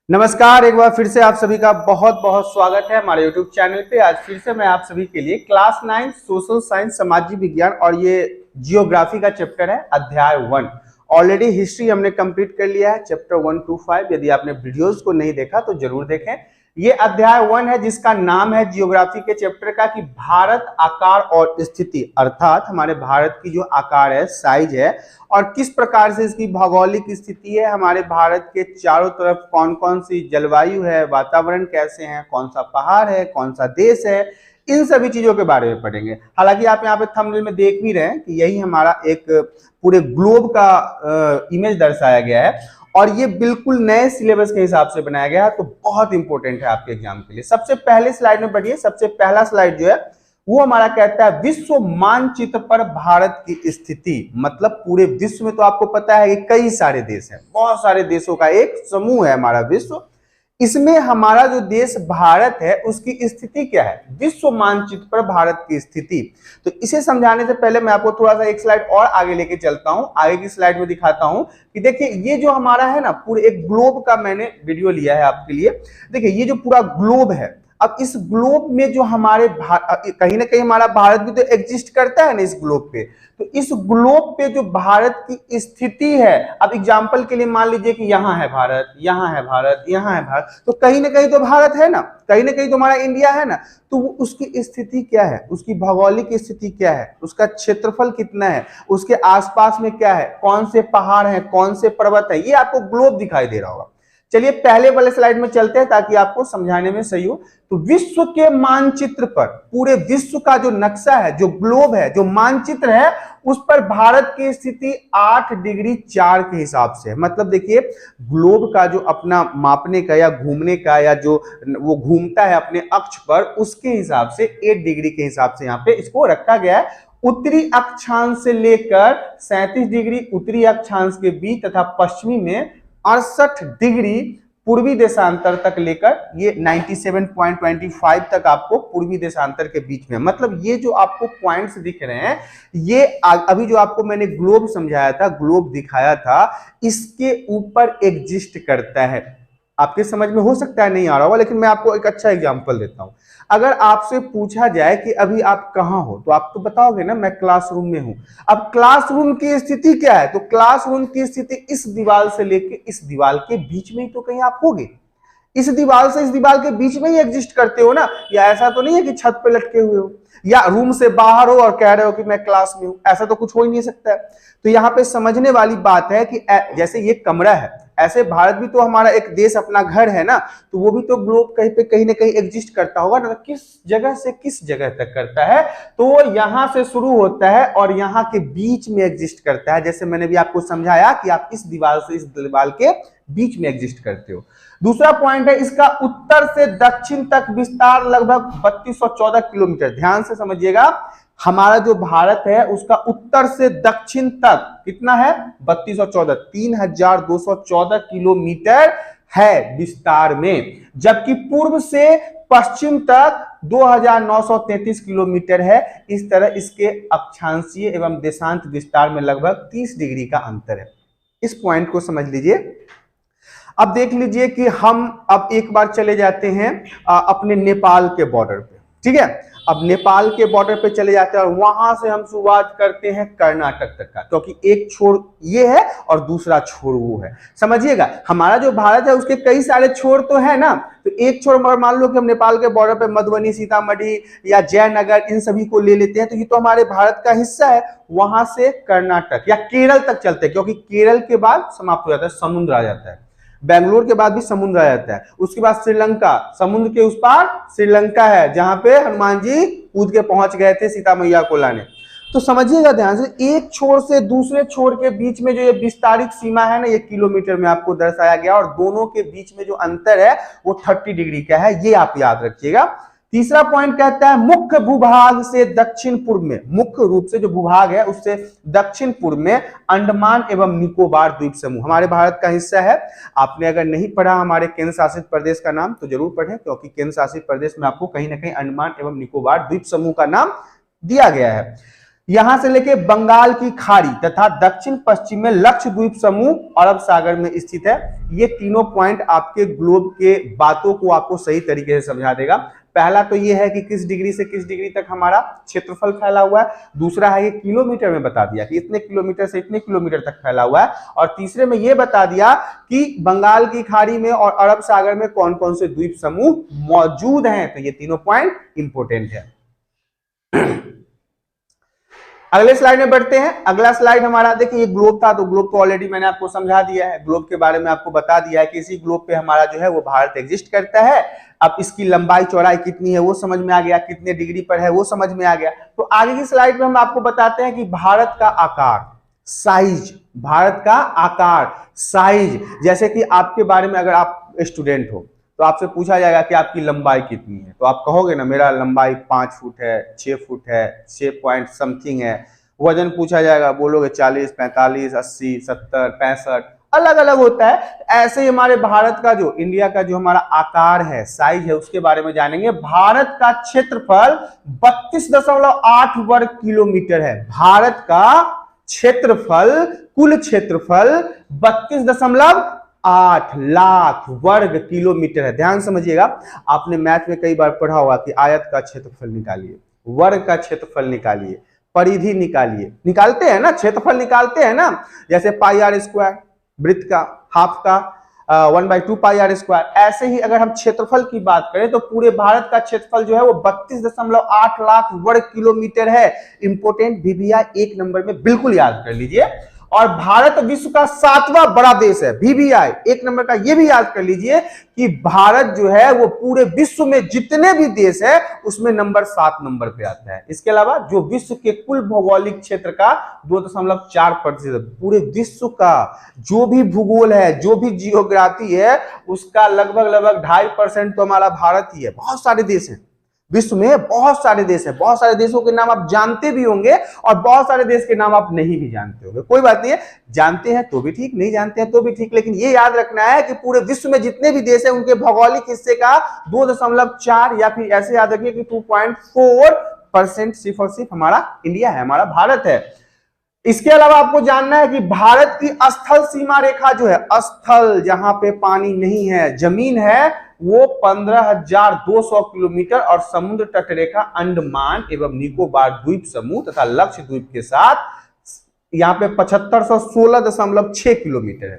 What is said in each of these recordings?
नमस्कार, एक बार फिर से आप सभी का बहुत बहुत स्वागत है हमारे YouTube चैनल पे। आज फिर से मैं आप सभी के लिए क्लास 9 सोशल साइंस सामाजिक विज्ञान और ये जियोग्राफी का चैप्टर है अध्याय 1। ऑलरेडी हिस्ट्री हमने कंप्लीट कर लिया है, चैप्टर 1 to 5। यदि आपने वीडियोस को नहीं देखा तो जरूर देखें। ये अध्याय 1 है जिसका नाम है जियोग्राफी के चैप्टर का कि भारत आकार और स्थिति, अर्थात हमारे भारत की जो आकार है, साइज है और किस प्रकार से इसकी भौगोलिक स्थिति है, हमारे भारत के चारों तरफ कौन कौन सी जलवायु है, वातावरण कैसे है, कौन सा पहाड़ है, कौन सा देश है, इन सभी चीजों के बारे में पढ़ेंगे। हालांकि आप यहाँ पे थंबनेल में देख भी रहे हैं कि यही हमारा एक पूरे ग्लोब का इमेज दर्शाया गया है और ये बिल्कुल नए सिलेबस के हिसाब से बनाया गया है, तो बहुत इंपॉर्टेंट है आपके एग्जाम के लिए। सबसे पहले स्लाइड में बढ़िए। सबसे पहला स्लाइड जो है वो हमारा कहता है विश्व मानचित्र पर भारत की स्थिति। मतलब पूरे विश्व में तो आपको पता है कि कई सारे देश हैं, बहुत सारे देशों का एक समूह है हमारा विश्व। इसमें हमारा जो देश भारत है उसकी स्थिति क्या है, विश्व मानचित्र पर भारत की स्थिति। तो इसे समझाने से पहले मैं आपको थोड़ा सा एक स्लाइड और आगे लेके चलता हूं। आगे की स्लाइड में दिखाता हूं कि देखिए ये जो हमारा है ना, पूरे एक ग्लोब का मैंने वीडियो लिया है आपके लिए। देखिए ये जो पूरा ग्लोब है, अब इस ग्लोब में जो हमारे कहीं ना कहीं हमारा भारत भी तो एग्जिस्ट करता है ना इस ग्लोब पे। तो इस ग्लोब पे जो भारत की स्थिति है, अब एग्जांपल के लिए मान लीजिए कि यहाँ है भारत, यहाँ है भारत, यहाँ है भारत, तो कहीं ना कहीं तो भारत है ना, कहीं ना कहीं तो हमारा इंडिया है ना। तो उसकी स्थिति क्या है, उसकी भौगोलिक स्थिति क्या है, उसका क्षेत्रफल कितना है, उसके आसपास में क्या है, कौन से पहाड़ हैं, कौन से पर्वत है, ये आपको ग्लोब दिखाई दे रहा होगा। चलिए पहले वाले स्लाइड में चलते हैं ताकि आपको समझाने में सही हो। तो विश्व के मानचित्र पर, पूरे विश्व का जो नक्शा है, जो ग्लोब है, जो मानचित्र है, उस पर भारत की स्थिति 8 डिग्री 4 के हिसाब से है। मतलब देखिए ग्लोब का जो अपना मापने का या घूमने का या जो वो घूमता है अपने अक्ष पर, उसके हिसाब से 8 डिग्री के हिसाब से यहाँ पे इसको रखा गया है। उत्तरी अक्षांश से लेकर 37 डिग्री उत्तरी अक्षांश के बीच तथा पश्चिमी में 68 डिग्री पूर्वी देशांतर तक लेकर ये 97.25 तक आपको पूर्वी देशांतर के बीच में। मतलब ये जो आपको पॉइंट्स दिख रहे हैं, ये अभी जो आपको मैंने ग्लोब समझाया था, ग्लोब दिखाया था, इसके ऊपर एग्जिस्ट करता है। आपके समझ में हो सकता है नहीं आ रहा होगा, लेकिन मैं आपको एक अच्छा एग्जांपल देता हूं। अगर आपसे पूछा जाए कि अभी आप कहां हो, तो आप तो बताओगे ना मैं क्लासरूम में हूं। अब क्लासरूम की स्थिति क्या है, तो क्लासरूम की स्थिति इस दीवार से लेके इस दीवार के बीच में ही तो कहीं आप होगे। इस दीवार से इस दीवार के बीच में ही एग्जिस्ट करते हो ना। या ऐसा तो नहीं है कि छत पे लटके हुए हो या रूम से बाहर हो और कह रहे हो कि मैं क्लास में हूं, ऐसा तो कुछ हो ही नहीं सकता है। तो यहाँ पे समझने वाली बात है कि जैसे ये कमरा है, ऐसे भारत भी तो हमारा एक देश, अपना घर है ना, तो वो भी तो ग्लोब कहीं पे कहीं ना कहीं एग्जिस्ट करता होगा ना। किस जगह से किस जगह तक करता है, तो वो यहां से शुरू होता है और यहाँ के बीच में एग्जिस्ट करता है। जैसे मैंने भी आपको समझाया कि आप इस दीवार से इस दीवार के बीच में एग्जिस्ट करते हो। दूसरा पॉइंट है इसका उत्तर से दक्षिण तक विस्तार लगभग 3214 किलोमीटर। ध्यान से समझिएगा, हमारा जो भारत है उसका उत्तर से दक्षिण तक कितना है, 3214, 3214 किलोमीटर है विस्तार में। जबकि पूर्व से पश्चिम तक 2933 किलोमीटर है। इस तरह इसके अक्षांशीय एवं देशांत विस्तार में लगभग 30 डिग्री का अंतर है। इस पॉइंट को समझ लीजिए। अब देख लीजिए कि हम अब एक बार चले जाते हैं अपने नेपाल के बॉर्डर पे। ठीक है, अब नेपाल के बॉर्डर पे चले जाते हैं और वहां से हम शुरुआत करते हैं कर्नाटक तक का, क्योंकि एक छोर ये है और दूसरा छोर वो है। समझिएगा, हमारा जो भारत है उसके कई सारे छोर तो है ना। तो एक छोर मान लो कि हम नेपाल के बॉर्डर पे मधुबनी, सीतामढ़ी या जयनगर, इन सभी को ले लेते हैं, तो ये तो हमारे भारत का हिस्सा है। वहां से कर्नाटक या केरल तक चलते हैं, क्योंकि केरल के बाद समाप्त हो जाता है, समुद्र आ जाता है। बेंगलोर के बाद भी समुद्र आ जाता है। उसके बाद श्रीलंका, समुद्र के उस पार श्रीलंका है, जहां पे हनुमान जी कूद के पहुंच गए थे सीता मैया को लाने। तो समझिएगा ध्यान से, एक छोर से दूसरे छोर के बीच में जो ये विस्तारित सीमा है ना, ये किलोमीटर में आपको दर्शाया गया और दोनों के बीच में जो अंतर है वो 30 डिग्री का है, ये आप याद रखिएगा। तीसरा पॉइंट कहता है मुख्य भूभाग से दक्षिण पूर्व में, मुख्य रूप से जो भूभाग है उससे दक्षिण पूर्व में अंडमान एवं निकोबार द्वीप समूह हमारे भारत का हिस्सा है। आपने अगर नहीं पढ़ा हमारे केंद्र शासित प्रदेश का नाम तो जरूर पढ़ें, क्योंकि केंद्र शासित प्रदेश में आपको कहीं ना कहीं अंडमान एवं निकोबार द्वीप समूह का नाम दिया गया है। यहां से लेके बंगाल की खाड़ी तथा दक्षिण पश्चिम में लक्षद्वीप समूह अरब सागर में स्थित है। ये तीनों पॉइंट आपके ग्लोब के बातों को आपको सही तरीके से समझा देगा। पहला तो ये है कि किस डिग्री से किस डिग्री तक हमारा क्षेत्रफल फैला हुआ है, दूसरा है ये किलोमीटर में बता दिया कि इतने किलोमीटर से इतने किलोमीटर तक फैला हुआ है, और तीसरे में ये बता दिया कि बंगाल की खाड़ी में और अरब सागर में कौन कौन से द्वीप समूह मौजूद हैं। तो ये तीनों पॉइंट इंपोर्टेंट है। अगले स्लाइड में बढ़ते हैं। अगला स्लाइड हमारा देखिए, ये ग्लोब था, तो ग्लोब तो ऑलरेडी मैंने आपको समझा दिया है, ग्लोब के बारे में आपको बता दिया है कि इसी ग्लोब पे हमारा जो है वो भारत एग्जिस्ट करता है। अब इसकी लंबाई चौड़ाई कितनी है वो समझ में आ गया, कितने डिग्री पर है वो समझ में आ गया। तो आगे की स्लाइड में हम आपको बताते हैं कि भारत का आकार, साइज, भारत का आकार, साइज, जैसे कि आपके बारे में अगर आप स्टूडेंट हो तो आपसे पूछा जाएगा कि आपकी लंबाई कितनी है, तो आप कहोगे ना मेरा लंबाई 5 फुट है, 6 फुट है, 6 पॉइंट समथिंग है। वजन पूछा जाएगा, बोलोगे 40, 45, 80, 70, 65, अलग अलग होता है। ऐसे ही हमारे भारत का जो, इंडिया का जो हमारा आकार है, साइज है, उसके बारे में जानेंगे। भारत का क्षेत्रफल 32.8 वर्ग किलोमीटर है। भारत का क्षेत्रफल, कुल क्षेत्रफल 32.8 लाख वर्ग किलोमीटर है। ध्यान समझिएगा, आपने मैथ में कई बार पढ़ा होगा कि आयत का क्षेत्रफल निकालिए, वर्ग का क्षेत्रफल निकालिए, परिधि निकालिए, निकालते हैं ना, क्षेत्रफल निकालते हैं ना, जैसे पाई आर स्क्वायर, वृत्त का, हाफ का 1/2 पाई आर स्क्वायर। ऐसे ही अगर हम क्षेत्रफल की बात करें तो पूरे भारत का क्षेत्रफल जो है वो 32.8 लाख वर्ग किलोमीटर है। इंपोर्टेंट, VVI 1 नंबर में बिल्कुल याद कर लीजिए। और भारत विश्व का 7वां बड़ा देश है। VVI 1 नंबर का ये भी याद कर लीजिए कि भारत जो है वो पूरे विश्व में जितने भी देश है उसमें नंबर 7 नंबर पे आता है। इसके अलावा जो विश्व के कुल भौगोलिक क्षेत्र का 2.4%, पूरे विश्व का जो भी भूगोल है, जो भी जियोग्राफी है, उसका लगभग 2.5% तो हमारा भारत ही है। बहुत सारे देश हैं विश्व में, बहुत सारे देश हैं, बहुत सारे देशों के नाम आप जानते भी होंगे और बहुत सारे देश के नाम आप नहीं भी जानते होंगे। कोई बात नहीं है, जानते हैं तो भी ठीक, नहीं जानते हैं तो भी ठीक, लेकिन ये याद रखना है कि पूरे विश्व में जितने भी देश हैं उनके भौगोलिक हिस्से का 2.4 या फिर ऐसे याद रखिए कि 2.4% सिर्फ और सिर्फ हमारा इंडिया है, हमारा भारत है। इसके अलावा आपको जानना है कि भारत की स्थल सीमा रेखा जो है, स्थल जहां पे पानी नहीं है, जमीन है, वो 15,200 किलोमीटर और समुद्र तट रेखा अंडमान एवं निकोबार द्वीप समूह तथा लक्षद्वीप के साथ यहाँ पे 7516.6 किलोमीटर है।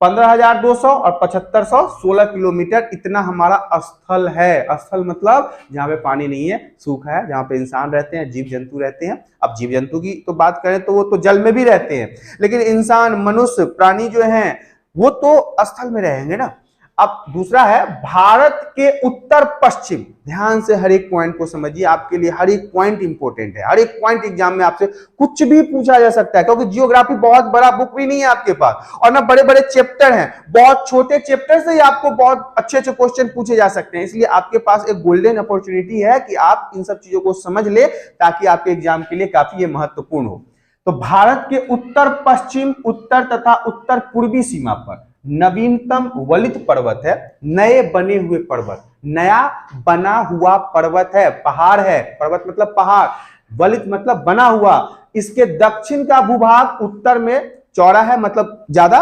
15,200 और 7516 किलोमीटर इतना हमारा स्थल है। स्थल मतलब जहां पे पानी नहीं है, सूखा है, जहां पे इंसान रहते हैं, जीव जंतु रहते हैं। अब जीव जंतु की तो बात करें तो वो तो जल में भी रहते हैं, लेकिन इंसान, मनुष्य, प्राणी जो हैं वो तो स्थल में रहेंगे ना। अब दूसरा है भारत के उत्तर पश्चिम। ध्यान से हर एक पॉइंट को समझिए, आपके लिए हर एक पॉइंट इंपॉर्टेंट है। हर एक पॉइंट एग्जाम में आपसे कुछ भी पूछा जा सकता है, क्योंकि जियोग्राफी बहुत बड़ा बुक भी नहीं है आपके पास, और ना बड़े बड़े चैप्टर हैं। बहुत छोटे चैप्टर से ही आपको बहुत अच्छे अच्छे क्वेश्चन पूछे जा सकते हैं। इसलिए आपके पास एक गोल्डन अपॉर्चुनिटी है कि आप इन सब चीजों को समझ ले, ताकि आपके एग्जाम के लिए काफी ये महत्वपूर्ण हो। तो भारत के उत्तर पश्चिम, उत्तर तथा उत्तर पूर्वी सीमा पर नवीनतम वलित पर्वत है, नए बने हुए पर्वत, नया बना हुआ पर्वत है, पहाड़ है, पर्वत मतलब पहाड़, वलित मतलब बना हुआ। इसके दक्षिण का भूभाग उत्तर में चौड़ा है, मतलब ज्यादा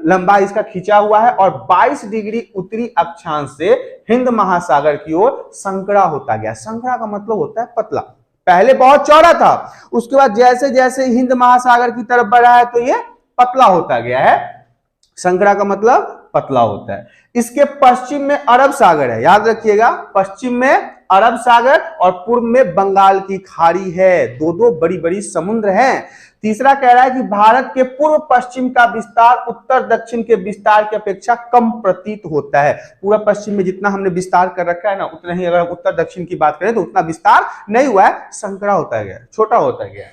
लंबा इसका खींचा हुआ है, और 22 डिग्री उत्तरी अक्षांश से हिंद महासागर की ओर संकरा होता गया। संकरा का मतलब होता है पतला। पहले बहुत चौड़ा था, उसके बाद जैसे जैसे हिंद महासागर की तरफ बढ़ा है तो ये पतला होता गया है। संकरा का मतलब पतला होता है। इसके पश्चिम में अरब सागर है, याद रखिएगा, पश्चिम में अरब सागर और पूर्व में बंगाल की खाड़ी है। दो दो बड़ी बड़ी समुद्र हैं। तीसरा कह रहा है कि भारत के पूर्व पश्चिम का विस्तार उत्तर दक्षिण के विस्तार की अपेक्षा कम प्रतीत होता है। पूरा पश्चिम में जितना हमने विस्तार कर रखा है ना, उतना ही अगर हम उत्तर दक्षिण की बात करें तो उतना विस्तार नहीं हुआ है, संकरा होता गया, छोटा होता गया।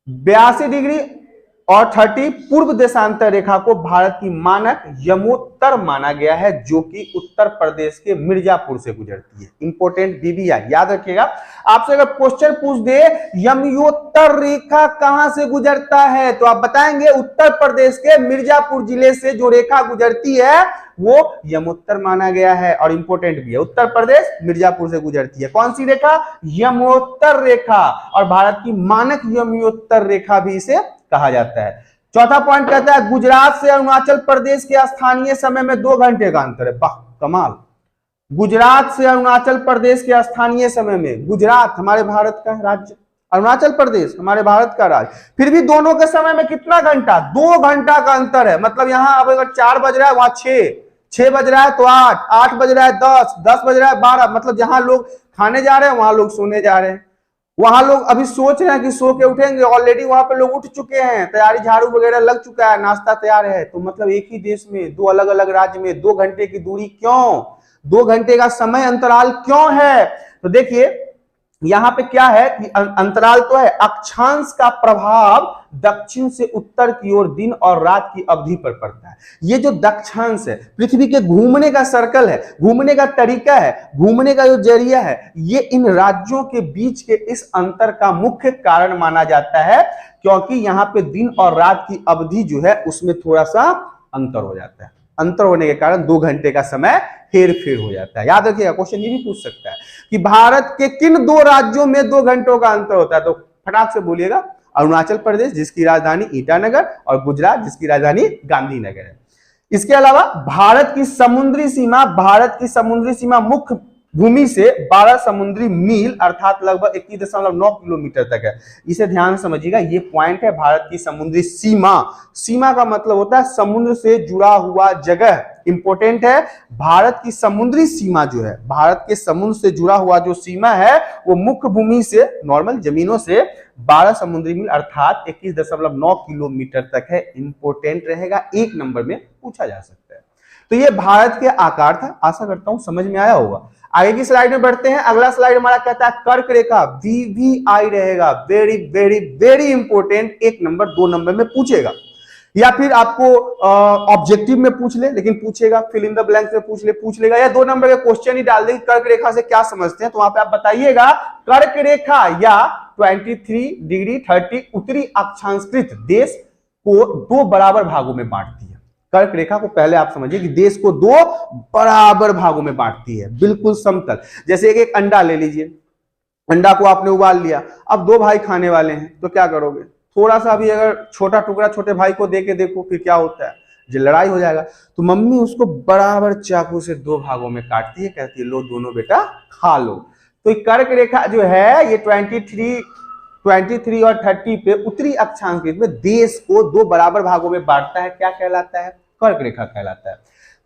82 डिग्री और 30 पूर्व देशांतर रेखा को भारत की मानक यमोत्तर माना गया है, जो कि उत्तर प्रदेश के मिर्जापुर से गुजरती है। इंपोर्टेंट बीबीआई याद रखिएगा। आपसे अगर क्वेश्चन पूछ दे यमोत्तर रेखा कहां से गुजरता है, तो आप बताएंगे उत्तर प्रदेश के मिर्जापुर जिले से जो रेखा गुजरती है वो यमोत्तर माना गया है। और इंपोर्टेंट भी है, उत्तर प्रदेश मिर्जापुर से गुजरती है। कौन सी रेखा? यमोत्तर रेखा। और भारत की मानक यमोत्तर रेखा भी इसे कहा जाता है। चौथा पॉइंट कहता है गुजरात से अरुणाचल प्रदेश के स्थानीय समय में 2 घंटे का अंतर है। वाह कमाल। गुजरात से अरुणाचल प्रदेश के स्थानीय समय में, गुजरात हमारे भारत का राज्य, अरुणाचल प्रदेश हमारे भारत का राज्य, फिर भी दोनों के समय में कितना घंटा? 2 घंटा का अंतर है। मतलब यहां अब अगर 4 बज रहा है वहां 6 बज रहा है तो 8 बज रहा है 10 बज रहा है 12। मतलब जहां लोग खाने जा रहे हैं वहां लोग सोने जा रहे हैं, वहां लोग अभी सोच रहे हैं कि सो के उठेंगे, ऑलरेडी वहां पे लोग उठ चुके हैं, तैयारी झाड़ू वगैरह लग चुका है, नाश्ता तैयार है। तो मतलब एक ही देश में 2 अलग अलग राज्य में 2 घंटे की दूरी क्यों, 2 घंटे का समय अंतराल क्यों है? तो देखिए यहां पे क्या है कि अंतराल तो है, अक्षांश का प्रभाव दक्षिण से उत्तर की ओर दिन और रात की अवधि पर पड़ता है। ये जो दक्षांश है, पृथ्वी के घूमने का सर्कल है, घूमने का तरीका है, घूमने का जो जरिया है, ये इन राज्यों के बीच के इस अंतर का मुख्य कारण माना जाता है, क्योंकि यहाँ पे दिन और रात की अवधि जो है उसमें थोड़ा सा अंतर हो जाता है। अंतर होने के कारण 2 घंटे का समय हेर फेर हो जाता है। याद रखिएगा, क्वेश्चन ये भी पूछ सकता है कि भारत के किन 2 राज्यों में 2 घंटों का अंतर होता है, तो फटाक से बोलिएगा अरुणाचल प्रदेश जिसकी राजधानी ईटानगर और गुजरात जिसकी राजधानी गांधीनगर है। इसके अलावा भारत की समुद्री सीमा मुख्य भूमि से 12 समुद्री मील अर्थात लगभग 21.9 किलोमीटर तक है। इसे ध्यान से समझिएगा, ये पॉइंट है भारत की समुद्री सीमा। सीमा का मतलब होता है समुद्र से जुड़ा हुआ जगह। इंपोर्टेंट है, भारत की समुद्री सीमा जो है, भारत के समुद्र से जुड़ा हुआ जो सीमा है वो मुख्य भूमि से, नॉर्मल जमीनों से 12 समुद्री मील अर्थात 21.9 किलोमीटर तक है। इंपोर्टेंट रहेगा, 1 नंबर में पूछा जा सकता है। तो ये भारत के आकार था, आशा करता हूं समझ में आया होगा। आगे की स्लाइड में बढ़ते हैं। अगला स्लाइड हमारा कहता है कर्क रेखा, वीवीआई रहेगा। Very very very important, 1 number 2 number में पूछेगा, या फिर आपको ऑब्जेक्टिव में पूछ ले, लेकिन पूछेगा फिल इन द ब्लैंक्स में पूछ लेगा, या 2 नंबर का क्वेश्चन ही डाल देंगे कर्क रेखा से क्या समझते हैं। तो वहां पे आप बताइएगा कर्क रेखा या 23 डिग्री 30 उत्तरी अक्षांशकृत देश को 2 बराबर भागों में बांटती है। कर्क रेखा को पहले आप समझिए कि देश को 2 बराबर भागों में बांटती है, बिल्कुल समतल। जैसे एक अंडा ले लीजिए, अंडा को आपने उबाल लिया, अब 2 भाई खाने वाले हैं तो क्या करोगे? थोड़ा सा भी अगर छोटा टुकड़ा छोटे भाई को दे के देखो फिर क्या होता है, जो लड़ाई हो जाएगा। तो मम्मी उसको बराबर चाकू से 2 भागों में काटती है, कहती है लो दोनों बेटा खा लो। तो कर्क रेखा जो है ये 23 और 30 पे उत्तरी अक्षांश में देश को 2 बराबर भागों में बांटता है। क्या कहलाता है? कर्क रेखा कहलाता है।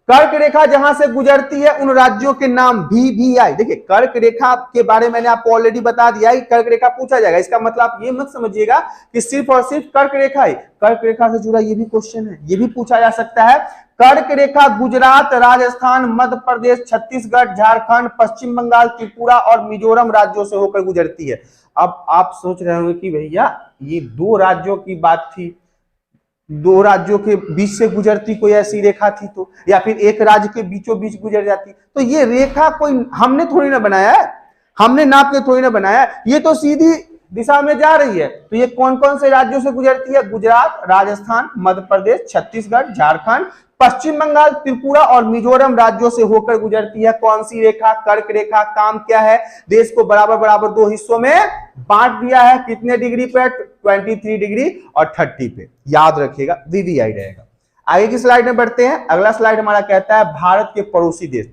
कर्क रेखा जहां से गुजरती है उन राज्यों के नाम वीवीआई। देखिए कर्क रेखा के बारे में मैंने आपको ऑलरेडी बता दिया है कि कर्क रेखा पूछा जाएगा। इसका मतलब आप ये मत समझिएगा कि सिर्फ और सिर्फ कर्क रेखा है। कर्क रेखा से जुड़ा ये भी क्वेश्चन है, ये भी पूछा जा सकता है। कर्क रेखा गुजरात, राजस्थान, मध्य प्रदेश, छत्तीसगढ़, झारखंड, पश्चिम बंगाल, त्रिपुरा और मिजोरम राज्यों से होकर गुजरती है। अब आप सोच रहे होंगे कि भैया ये 2 राज्यों की बात थी, 2 राज्यों के बीच से गुजरती कोई ऐसी रेखा थी तो, या फिर एक राज्य के बीचों बीच गुजर जाती। तो ये रेखा कोई हमने थोड़ी ना बनाया है, हमने नाप के थोड़ी ना बनाया है, ये तो सीधी दिशा में जा रही है। तो ये कौन कौन से राज्यों से गुजरती है? गुजरात, राजस्थान, मध्य प्रदेश, छत्तीसगढ़, झारखंड, पश्चिम बंगाल, त्रिपुरा और मिजोरम राज्यों से होकर गुजरती है। कौन सी रेखा? कर्क रेखा। काम क्या है? देश को बराबर बराबर 2 हिस्सों में बांट दिया है। कितने डिग्री पे? 23 डिग्री और 30 पे। याद रखिएगा, वीवीआई रहेगा। आगे की स्लाइड में बढ़ते हैं। अगला स्लाइड हमारा कहता है भारत के पड़ोसी देश।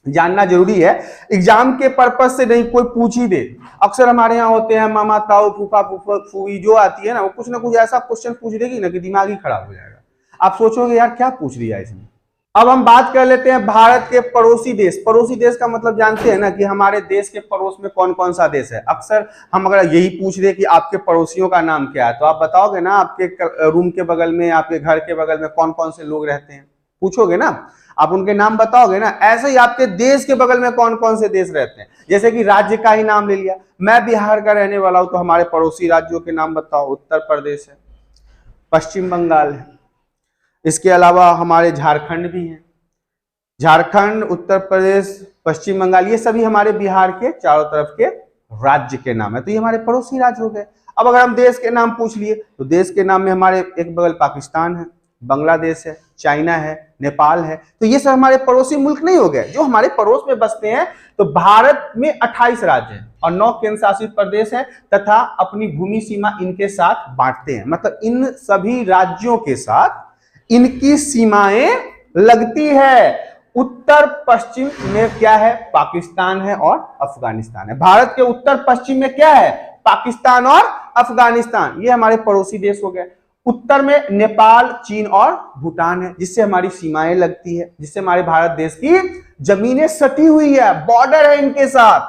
जानना जरूरी है, एग्जाम के पर्पज से नहीं, कोई पूछ ही दे। अक्सर हमारे यहाँ होते हैं मामा ताऊ फूफा फूफी, जो आती है ना वो कुछ ना कुछ ऐसा क्वेश्चन पूछ देगी ना कि दिमाग ही खराब हो जाएगा। आप सोचोगे यार क्या पूछ रही है इसमें। अब हम बात कर लेते हैं भारत के पड़ोसी देश। पड़ोसी देश का मतलब जानते हैं ना कि हमारे देश के पड़ोस में कौन कौन सा देश है। अक्सर हम अगर यही पूछ रहे कि आपके पड़ोसियों का नाम क्या है, तो आप बताओगे ना आपके रूम के बगल में, आपके घर के बगल में कौन कौन से लोग रहते हैं, पूछोगे ना, आप उनके नाम बताओगे ना। ऐसे ही आपके देश के बगल में कौन कौन से देश रहते हैं। जैसे कि राज्य का ही नाम ले लिया, मैं बिहार का रहने वाला हूं तो हमारे पड़ोसी राज्यों के नाम बताओ। उत्तर प्रदेश है, पश्चिम बंगाल है। इसके अलावा हमारे झारखंड भी है, झारखंड, उत्तर प्रदेश, पश्चिम बंगाल, ये सभी हमारे बिहार के चारों तरफ के राज्य के नाम है। तो ये हमारे पड़ोसी राज्य हो गए। अब अगर हम देश के नाम पूछ लिए तो देश के नाम में हमारे एक बगल पाकिस्तान है, बांग्लादेश है, चाइना है, नेपाल है। तो ये सब हमारे पड़ोसी मुल्क नहीं हो गए जो हमारे पड़ोस में बसते हैं। तो भारत में 28 राज्य हैं और 9 केंद्र शासित प्रदेश हैं तथा अपनी भूमि सीमा इनके साथ बांटते हैं। मतलब इन सभी राज्यों के साथ इनकी सीमाएं लगती है। उत्तर पश्चिम में क्या है? पाकिस्तान है और अफगानिस्तान है। भारत के उत्तर पश्चिम में क्या है? पाकिस्तान और अफगानिस्तान, ये हमारे पड़ोसी देश हो गए। उत्तर में नेपाल, चीन और भूटान है जिससे हमारी सीमाएं लगती है, जिससे हमारे भारत देश की जमीनें सटी हुई है, बॉर्डर है इनके साथ।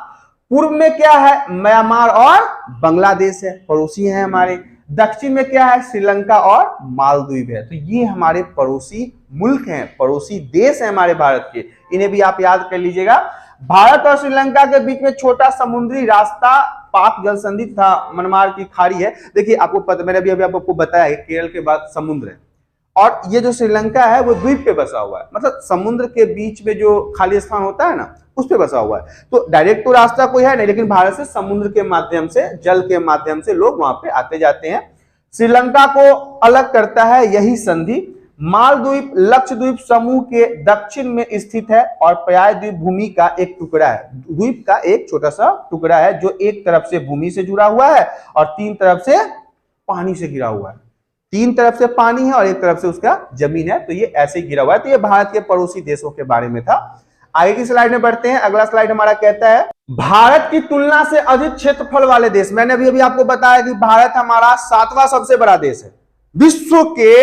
पूर्व में क्या है? म्यांमार और बांग्लादेश है, पड़ोसी हैं हमारे। दक्षिण में क्या है? श्रीलंका और मालदीव है। तो ये हमारे पड़ोसी मुल्क हैं, पड़ोसी देश हैं हमारे भारत के। इन्हें भी आप याद कर लीजिएगा। भारत और श्रीलंका के बीच में छोटा समुद्री रास्ता पाक जल संधि था, मनमार की खाड़ी है। देखिए आपको पता, मैंने अभी आपको बताया केरल के बाद समुद्र है और ये जो श्रीलंका है वो द्वीप पे बसा हुआ है। मतलब समुद्र के बीच में जो खाली स्थान होता है ना, उस पे बसा हुआ है। तो डायरेक्ट तो रास्ता कोई है नहीं, लेकिन भारत से समुद्र के माध्यम से, जल के माध्यम से लोग वहां पे आते जाते हैं। श्रीलंका को अलग करता है यही संधि। मालदीव लक्षद्वीप समूह के दक्षिण में स्थित है और प्रायद्वीप भूमि का एक टुकड़ा है। द्वीप का एक छोटा सा टुकड़ा है जो एक तरफ से भूमि से जुड़ा हुआ है और तीन तरफ से पानी से घिरा हुआ है। तीन तरफ से पानी है और एक तरफ से उसका जमीन है। तो ये ऐसे ही घिरा हुआ है। तो ये भारत के पड़ोसी देशों के बारे में था। आगे की स्लाइड में बढ़ते हैं। अगला स्लाइड हमारा कहता है भारत की तुलना से अधिक क्षेत्रफल वाले देश। मैंने अभी आपको बताया कि भारत हमारा 7वां सबसे बड़ा देश है। विश्व के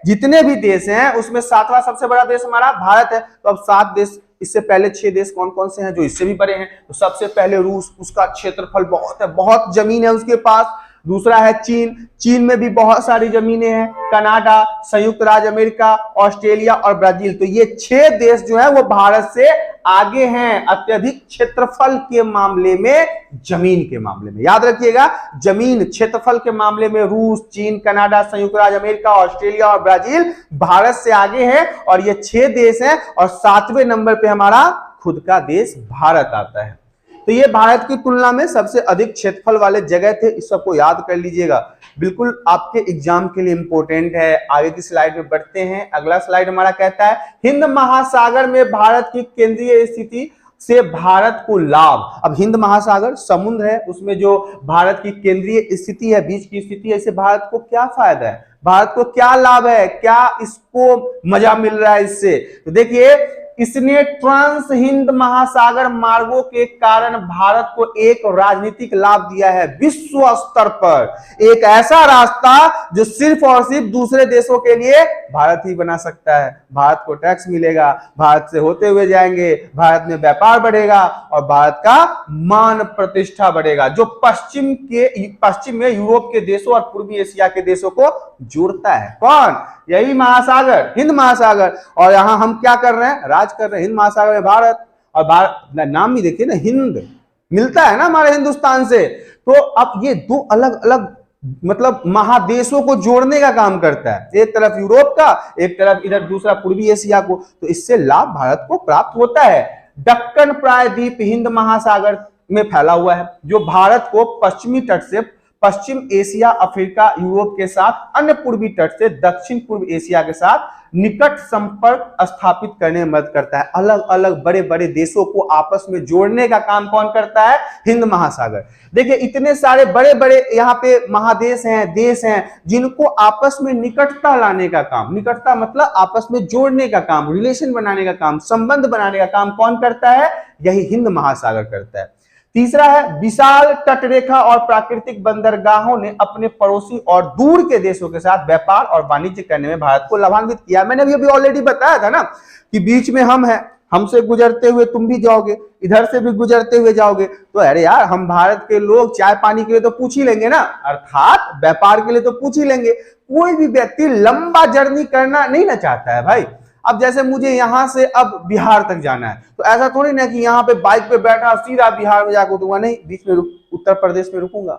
जितने भी देश हैं उसमें 7वां सबसे बड़ा देश हमारा भारत है। तो अब 7 देश, इससे पहले 6 देश कौन कौन से हैं जो इससे भी बड़े हैं? तो सबसे पहले रूस, उसका क्षेत्रफल बहुत है, बहुत जमीन है उसके पास। दूसरा है चीन, चीन में भी बहुत सारी जमीनें हैं। कनाडा, संयुक्त राज्य अमेरिका, ऑस्ट्रेलिया और ब्राजील। तो ये 6 देश जो है वो भारत से आगे हैं अत्यधिक क्षेत्रफल के मामले में, जमीन के मामले में। याद रखिएगा, जमीन क्षेत्रफल के मामले में रूस, चीन, कनाडा, संयुक्त राज्य अमेरिका, ऑस्ट्रेलिया और ब्राजील भारत से आगे हैं। और ये 6 देश हैं और 7वें नंबर पे हमारा खुद का देश भारत आता है। तो ये भारत की तुलना में सबसे अधिक क्षेत्रफल वाले जगह थे। इस सबको याद कर लीजिएगा, बिल्कुल आपके एग्जाम के लिए इंपॉर्टेंट है। आगे की स्लाइड में बढ़ते हैं। अगला स्लाइड हमारा कहता है हिंद महासागर में भारत की केंद्रीय स्थिति से भारत को लाभ। अब हिंद महासागर समुद्र है, उसमें जो भारत की केंद्रीय स्थिति है, बीच की स्थिति है, इससे भारत को क्या फायदा है, भारत को क्या लाभ है, क्या इसको मजा मिल रहा है इससे? तो देखिए, इसने ट्रांस हिंद महासागर मार्गों के कारण भारत को एक राजनीतिक लाभ दिया है विश्व स्तर पर। एक ऐसा रास्ता जो सिर्फ और सिर्फ दूसरे देशों के लिए भारत ही बना सकता है। भारत को टैक्स मिलेगा, भारत से होते हुए जाएंगे, भारत में व्यापार बढ़ेगा और भारत का मान प्रतिष्ठा बढ़ेगा, जो पश्चिम में यूरोप के देशों और पूर्वी एशिया के देशों को जोड़ता है। कौन? यही महासागर, हिंद महासागर। और यहां हम क्या कर रहे हैं? राज कर रहे हैं हिंद महासागर में भारत। और भारत नाम भी देखिए ना, हिंद मिलता है ना हमारे हिंदुस्तान से। तो अब ये 2 अलग अलग मतलब महादेशों को जोड़ने का काम करता है, एक तरफ यूरोप का, एक तरफ इधर दूसरा पूर्वी एशिया को। तो इससे लाभ भारत को प्राप्त होता है। दक्कन प्रायद्वीप हिंद महासागर में फैला हुआ है, जो भारत को पश्चिमी तट से पश्चिम एशिया, अफ्रीका, यूरोप के साथ अन्य पूर्वी तट से दक्षिण पूर्व एशिया के साथ निकट संपर्क स्थापित करने में मदद करता है। अलग अलग बड़े बड़े देशों को आपस में जोड़ने का काम कौन करता है? हिंद महासागर। देखिए, इतने सारे बड़े बड़े यहाँ पे महादेश हैं, देश हैं, जिनको आपस में निकटता लाने का काम, निकटता मतलब आपस में जोड़ने का काम, रिलेशन बनाने का काम, संबंध बनाने का काम कौन करता है? यही हिंद महासागर करता है। तीसरा है विशाल तटरेखा और प्राकृतिक बंदरगाहों ने अपने पड़ोसी और दूर के देशों के साथ व्यापार और वाणिज्य करने में भारत को लाभान्वित किया। मैंने अभी ऑलरेडी बताया था ना कि बीच में हम हैं, हमसे गुजरते हुए तुम भी जाओगे, इधर से भी गुजरते हुए जाओगे। तो अरे यार, हम भारत के लोग चाय पानी के लिए तो पूछ ही लेंगे ना, अर्थात व्यापार के लिए तो पूछ ही लेंगे। कोई भी व्यक्ति लंबा जर्नी करना नहीं ना चाहता है भाई। अब जैसे मुझे यहां से अब बिहार तक जाना है, तो ऐसा थोड़ी ना कि यहाँ पे बाइक पे बैठा सीधा बिहार में जाकर रुकूंगा, नहीं, बीच में उत्तर प्रदेश में रुकूंगा,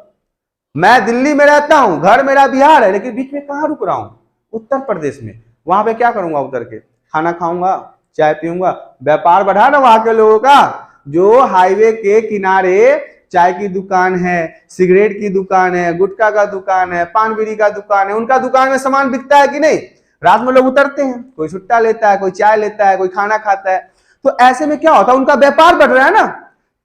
मैं दिल्ली में रहता हूं, घर मेरा बिहार है, लेकिन बीच में कहां रुक रहा हूं? उत्तर प्रदेश में। वहां पे क्या करूंगा? उतर के खाना खाऊंगा, चाय पीऊंगा, व्यापार बढ़ा ना वहां के लोगों का। जो हाईवे के किनारे चाय की दुकान है, सिगरेट की दुकान है, गुटखा का दुकान है, पान बीड़ी का दुकान है, उनका दुकान में सामान बिकता है कि नहीं? रात में लोग उतरते हैं, कोई छुट्टा लेता है, कोई चाय लेता है, कोई खाना खाता है। तो ऐसे में क्या होता है? उनका व्यापार बढ़ रहा है ना।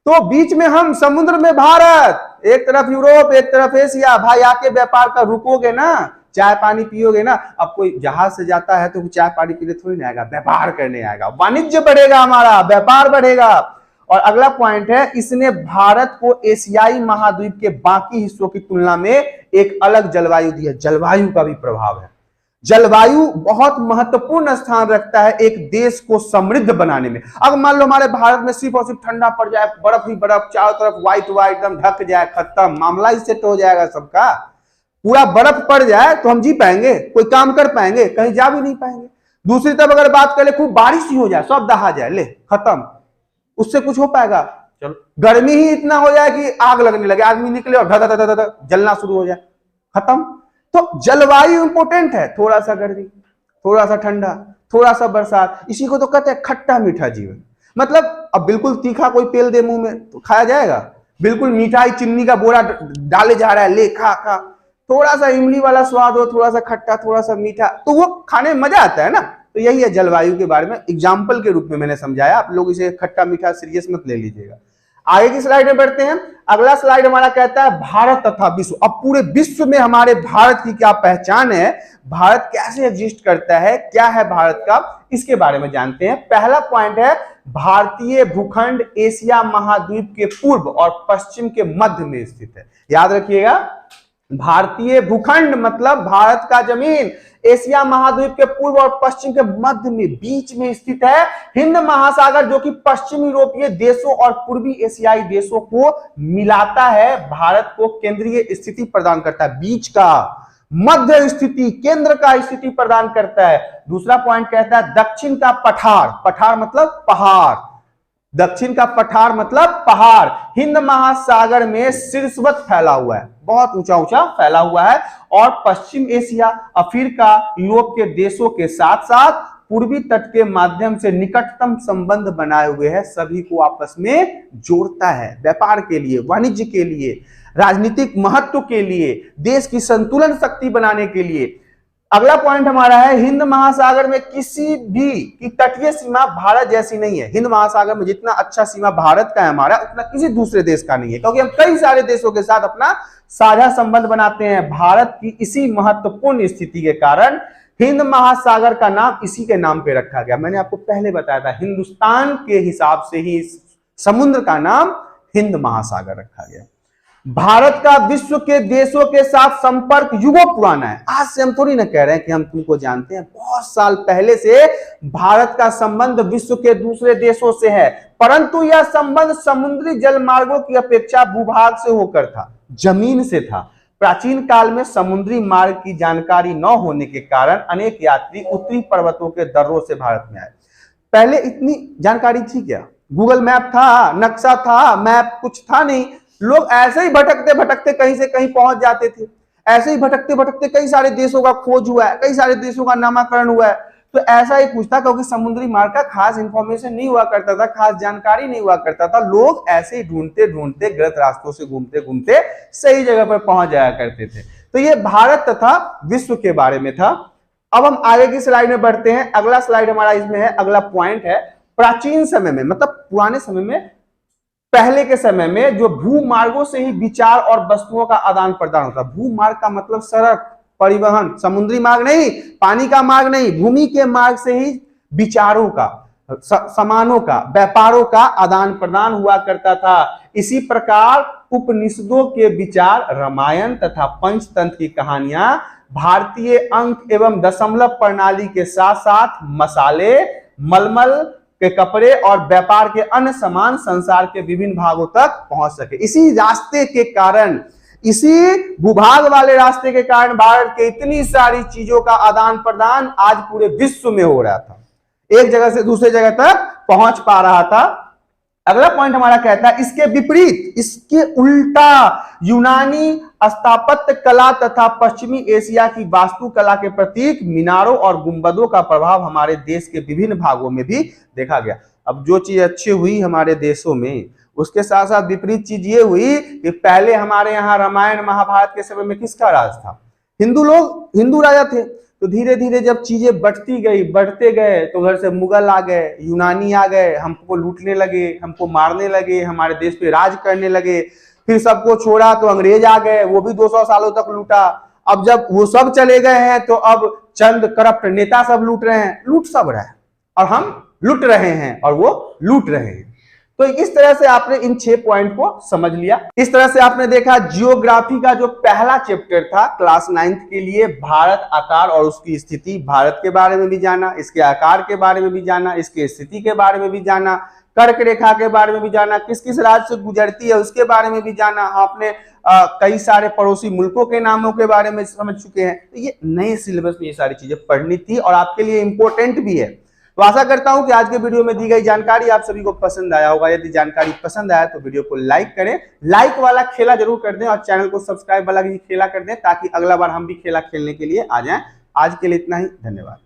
तो बीच में हम, समुद्र में भारत, एक तरफ यूरोप, एक तरफ एशिया। भाई आके व्यापार का रुकोगे ना, चाय पानी पियोगे ना। अब कोई जहाज से जाता है तो चाय पानी पीने थोड़ी ना आएगा, व्यापार करने आएगा। वाणिज्य बढ़ेगा, हमारा व्यापार बढ़ेगा। और अगला पॉइंट है, इसने भारत को एशियाई महाद्वीप के बाकी हिस्सों की तुलना में एक अलग जलवायु दी है। जलवायु का भी प्रभाव है। जलवायु बहुत महत्वपूर्ण स्थान रखता है एक देश को समृद्ध बनाने में। अगर मान लो हमारे भारत में सिर्फ और सिर्फ ठंडा पड़ जाए, बर्फ ही बर्फ, चारों तरफ व्हाइट व्हाइट एकदम ढक जाए, खत्म, मामला ही सेट हो जाएगा सबका। पूरा बर्फ पड़ जाए तो हम जी पाएंगे? कोई काम कर पाएंगे? कहीं जा भी नहीं पाएंगे। दूसरी तरफ अगर बात करें, खूब बारिश ही हो जाए, सब दहा जाए, ले खत्म, उससे कुछ हो पाएगा? चलो, गर्मी ही इतना हो जाए कि आग लगने लगे, आदमी निकले और धक धक धक जलना शुरू हो जाए, खत्म। तो जलवायु इंपोर्टेंट है। थोड़ा सा गर्मी, थोड़ा सा ठंडा, थोड़ा सा बरसात, इसी को तो कहते हैं खट्टा मीठा जीवन। मतलब अब बिल्कुल तीखा कोई तेल दे मुंह में तो खाया जाएगा? बिल्कुल मिठाई चीनी का बोरा डाले जा रहा है, ले खा खा। थोड़ा सा इमली वाला स्वाद हो, थोड़ा सा खट्टा, थोड़ा सा मीठा, तो वो खाने में मजा आता है ना। तो यही है जलवायु के बारे में, एग्जाम्पल के रूप में मैंने समझाया। आप लोग इसे खट्टा मीठा सीरियस मत ले लीजिएगा। आगे की स्लाइड में बढ़ते हैं। अगला स्लाइड हमारा कहता है भारत तथा विश्व। अब पूरे विश्व में हमारे भारत की क्या पहचान है, भारत कैसे एग्जिस्ट करता है, क्या है भारत का, इसके बारे में जानते हैं। पहला पॉइंट है, भारतीय भूखंड एशिया महाद्वीप के पूर्व और पश्चिम के मध्य में स्थित है। याद रखिएगा, भारतीय भूखंड मतलब भारत का जमीन एशिया महाद्वीप के पूर्व और पश्चिम के मध्य में, बीच में स्थित है। हिंद महासागर जो कि पश्चिम यूरोपीय देशों और पूर्वी एशियाई देशों को मिलाता है, भारत को केंद्रीय स्थिति प्रदान करता है, बीच का, मध्य स्थिति, केंद्र का स्थिति प्रदान करता है। दूसरा पॉइंट कहता है दक्षिण का पठार, पठार मतलब पहाड़, दक्षिण का पठार मतलब पहाड़, हिंद महासागर में शीर्षवत फैला हुआ है, बहुत ऊंचा ऊंचा फैला हुआ है। और पश्चिम एशिया, अफ्रीका, यूरोप के देशों के साथ साथ पूर्वी तट के माध्यम से निकटतम संबंध बनाए हुए है, सभी को आपस में जोड़ता है, व्यापार के लिए, वाणिज्य के लिए, राजनीतिक महत्व के लिए, देश की संतुलन शक्ति बनाने के लिए। अगला पॉइंट हमारा है, हिंद महासागर में किसी भी की तटीय सीमा भारत जैसी नहीं है। हिंद महासागर में जितना अच्छा सीमा भारत का है हमारा, उतना किसी दूसरे देश का नहीं है, क्योंकि हम कई सारे देशों के साथ अपना साझा संबंध बनाते हैं। भारत की इसी महत्वपूर्ण स्थिति के कारण हिंद महासागर का नाम इसी के नाम पे रखा गया। मैंने आपको पहले बताया था, हिंदुस्तान के हिसाब से ही समुद्र का नाम हिंद महासागर रखा गया। भारत का विश्व के देशों के साथ संपर्क युगों पुराना है। आज से हम थोड़ी ना कह रहे हैं कि हम तुमको जानते हैं, बहुत साल पहले से भारत का संबंध विश्व के दूसरे देशों से है, परंतु यह संबंध समुद्री जल मार्गों की अपेक्षा भूभाग से होकर था, जमीन से था। प्राचीन काल में समुद्री मार्ग की जानकारी न होने के कारण अनेक यात्री उत्तरी पर्वतों के दर्रों से भारत में आए। पहले इतनी जानकारी थी क्या? गूगल मैप था, नक्शा था, मैप कुछ था नहीं। लोग ऐसे ही भटकते भटकते कहीं से कहीं पहुंच जाते थे। ऐसे ही भटकते भटकते कई सारे देशों का खोज हुआ है, कई सारे देशों का नामकरण हुआ है। तो ऐसा ही कुछ था, क्योंकि समुद्री मार्ग का खास इंफॉर्मेशन नहीं हुआ करता था, खास जानकारी नहीं हुआ करता था। लोग ऐसे ही ढूंढते ढूंढते गलत रास्तों से घूमते घूमते सही जगह पर पहुंच जाया करते थे। तो ये भारत तथा विश्व के बारे में था। अब हम आगे की स्लाइड में बढ़ते हैं। अगला स्लाइड हमारा इसमें है, अगला पॉइंट है, प्राचीन समय में मतलब पुराने समय में, पहले के समय में जो भूमार्गों से ही विचार और वस्तुओं का आदान प्रदान होता। भूमार्ग का मतलब सड़क, परिवहन, समुद्री मार्ग नहीं, पानी का मार्ग नहीं, भूमि के मार्ग से ही विचारों का, सामानों का, व्यापारों का आदान प्रदान हुआ करता था। इसी प्रकार उपनिषदों के विचार, रामायण तथा पंचतंत्र की कहानियां, भारतीय अंक एवं दशमलव प्रणाली के साथ साथ मसाले, मलमल के कपड़े और व्यापार के अन्य सामान संसार के विभिन्न भागों तक पहुंच सके। इसी रास्ते के कारण, इसी भूभाग वाले रास्ते के कारण भारत के इतनी सारी चीजों का आदान प्रदान आज पूरे विश्व में हो रहा था, एक जगह से दूसरे जगह तक पहुंच पा रहा था। अगला पॉइंट हमारा कहता है इसके विपरीत, इसके उल्टा यूनानी स्थापत्य कला तथा पश्चिमी एशिया की वास्तुकला के प्रतीक मीनारों और गुंबदों का प्रभाव हमारे देश के विभिन्न भागों में भी देखा गया। अब जो चीज अच्छी हुई हमारे देशों में, उसके साथ साथ विपरीत चीज ये हुई कि पहले हमारे यहाँ रामायण महाभारत के समय में किसका राज था? हिंदू राजा थे। तो धीरे धीरे जब चीजें बढ़ते गए तो उधर से मुगल आ गए, यूनानी आ गए, हमको लूटने लगे, हमको मारने लगे, हमारे देश पे राज करने लगे। फिर सबको छोड़ा तो अंग्रेज आ गए, वो भी 200 सालों तक लूटा। अब जब वो सब चले गए हैं तो अब चंद करप्ट नेता सब लूट रहे हैं। लूट सब रहा है और हम लूट रहे हैं और वो लूट रहे हैं। तो इस तरह से आपने इन 6 पॉइंट को समझ लिया। इस तरह से आपने देखा जियोग्राफी का जो पहला चैप्टर था क्लास 9th के लिए, भारत आकार और उसकी स्थिति, भारत के बारे में भी जाना, इसके आकार के बारे में भी जाना, इसके स्थिति के बारे में भी जाना, कर्क रेखा के बारे में भी जाना, किस किस राज्य से गुजरती है उसके बारे में भी जाना। आपने कई सारे पड़ोसी मुल्कों के नामों के बारे में समझ चुके हैं। तो ये नए सिलेबस में ये सारी चीजें पढ़नी थी और आपके लिए इंपॉर्टेंट भी है। तो आशा करता हूं कि आज के वीडियो में दी गई जानकारी आप सभी को पसंद आया होगा। यदि जानकारी पसंद आया तो वीडियो को लाइक करें, लाइक वाला खेला जरूर कर दें और चैनल को सब्सक्राइब वाला भी खेला कर दें ताकि अगला बार हम भी खेला खेलने के लिए आ जाएं। आज के लिए इतना ही, धन्यवाद।